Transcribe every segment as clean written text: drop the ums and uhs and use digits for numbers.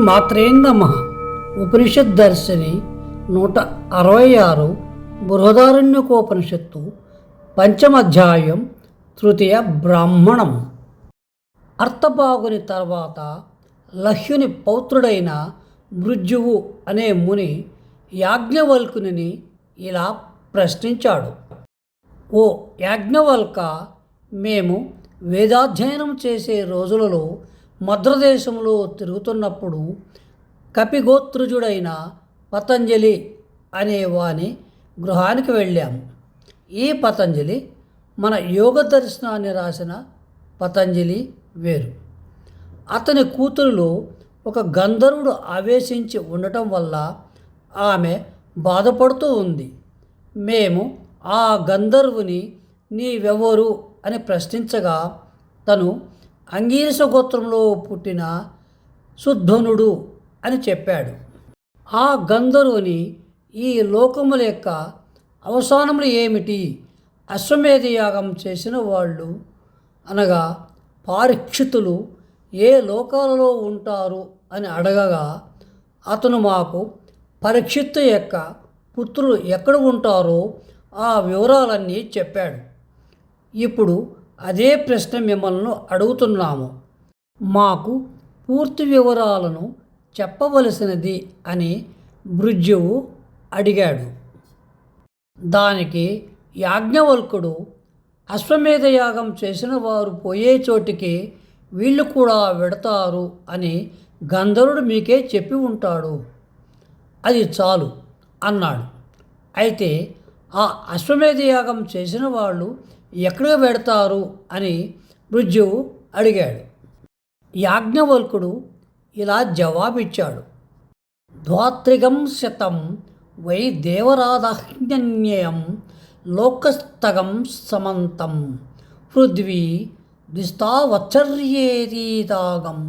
శ్రీమాత్రే నమః. ఉపనిషద్దర్శిని 166 బృహదారణ్యకోపనిషత్తు పంచమాధ్యాయం తృతీయ బ్రాహ్మణం. అర్థభాగుని తర్వాత లహ్యుని పౌత్రుడైన మృజ్యువు అనే ముని యాజ్ఞవల్కుని ఇలా ప్రశ్నించాడు. ఓ యాజ్ఞవల్క, మేము వేదాధ్యయనం చేసే రోజులలో మద్రదేశంలో తిరుగుతున్నప్పుడు కపిగోత్రుజుడైన పతంజలి అనేవాని గృహానికి వెళ్ళాము. ఈ పతంజలి మన యోగ దర్శనాన్ని రాసిన పతంజలి వేరు. అతని కూతురులో ఒక గంధర్వుడు ఆవేశించి ఉండటం వల్ల ఆమె బాధపడుతూ ఉంది. మేము ఆ గంధర్వుని నీవెవరు అని ప్రశ్నించగా తను అంగీరస గోత్రంలో పుట్టిన శుద్ధనుడు అని చెప్పాడు. ఆ గంధర్వుని ఈ లోకముల యొక్క అవసానములు ఏమిటి? అశ్వమేధ యాగం చేసిన వాళ్ళు అనగా పారీక్షితులు ఏ లోకాలలో ఉంటారు అని అడగగా అతను మాకు పరీక్షిత్తు యొక్క పుత్రులు ఎక్కడ ఉంటారో ఆ వివరాలన్నీ చెప్పాడు. ఇప్పుడు అదే ప్రశ్న మిమ్మల్ని అడుగుతున్నాము. మాకు పూర్తి వివరాలను చెప్పవలసినది అని మృజ్యువు అడిగాడు. దానికి యాజ్ఞవల్కుడు, అశ్వమేధ యాగం చేసిన వారు పోయే చోటికి వీళ్ళు కూడా వెడతారు అని గంధర్వుడు మీకే చెప్పి ఉంటాడు, అది చాలు అన్నాడు. అయితే ఆ అశ్వమేధ యాగం చేసిన వాళ్ళు ఎక్కడికి వెడతారు అని మృజ్యువు అడిగాడు. యాజ్ఞవల్కుడు ఇలా జవాబిచ్చాడు. ద్వాత్రిగం శతం వై దేవరాధాన్యయం లోకస్తగం సమంతం పృథ్వీ విస్తావత్సర్యేరీతాగం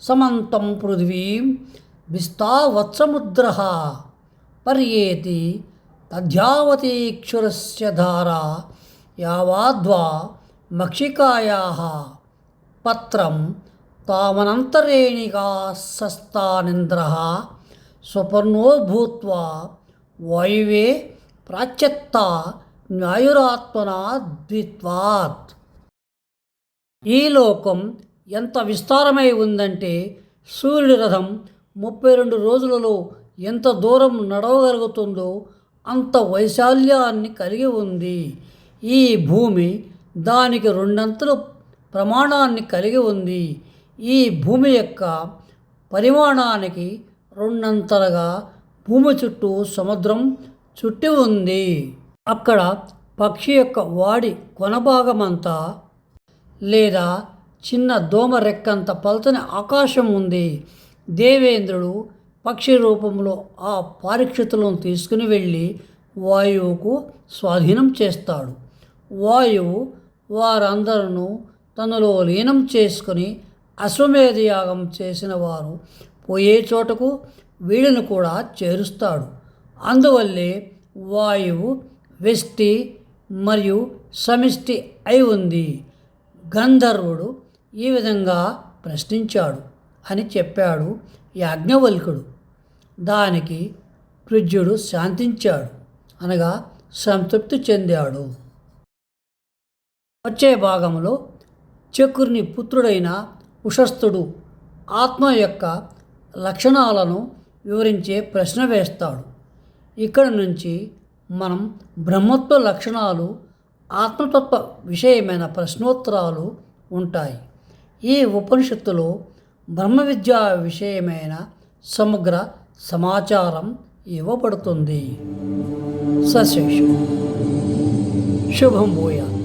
సమంతం పృథ్వీం విస్తావత్సముద్ర పర్యేతి తద్యావతీక్షురస్య ధారా యావాద్వా మక్షికాయాః పత్రం తావనంతరేణికా సస్తానింద్రః స్వపర్ణో భూత్వా వాయువే ప్రాచ్యత్తా న్యాయురాత్మనా ద్విత్వాత్. ఈ లోకం ఎంత విస్తారమై ఉందంటే సూర్యుడి రథం 32 రోజులలో ఎంత దూరం నడవగలుగుతుందో అంత వైశాల్యాన్ని కలిగి ఉంది. ఈ భూమి దానికి 2 అంతలు ప్రమాణాన్ని కలిగి ఉంది. ఈ భూమి యొక్క పరిమాణానికి 2 అంతలుగా భూమి చుట్టూ సముద్రం చుట్టి ఉంది. అక్కడ పక్షి యొక్క వాడి కొనభాగమంతా లేదా చిన్న దోమ రెక్కంత పలచని ఆకాశం ఉంది. దేవేంద్రుడు పక్షి రూపంలో ఆ పారీక్షితులను తీసుకుని వెళ్ళి వాయువుకు స్వాధీనం చేస్తాడు. వాయువు వారందరూ తనలో లీనం చేసుకుని అశ్వమేధ యాగం చేసిన వారు పోయే చోటకు వీళ్ళను కూడా చేరుస్తాడు. అందువల్లే వాయువు వెష్టి మరియు సమిష్టి అయి ఉంది. గంధర్వుడు ఈ విధంగా ప్రశ్నించాడు అని చెప్పాడు యాజ్ఞవల్కుడు. దానికి పృజ్యుడు శాంతించాడు, అనగా సంతృప్తి చెందాడు. వచ్చే భాగంలో చకురుని పుత్రుడైన ఉషస్థుడు ఆత్మ యొక్క లక్షణాలను వివరించే ప్రశ్న వేస్తాడు. ఇక్కడ నుంచి మనం బ్రహ్మత్వ లక్షణాలు, ఆత్మతత్వ విషయమైన ప్రశ్నోత్తరాలు ఉంటాయి. ఈ ఉపనిషత్తులో బ్రహ్మ విద్యా విషయమైన సమగ్ర సమాచారం ఇవ్వబడుతుంది. సశేషం. శుభం భూయాత్.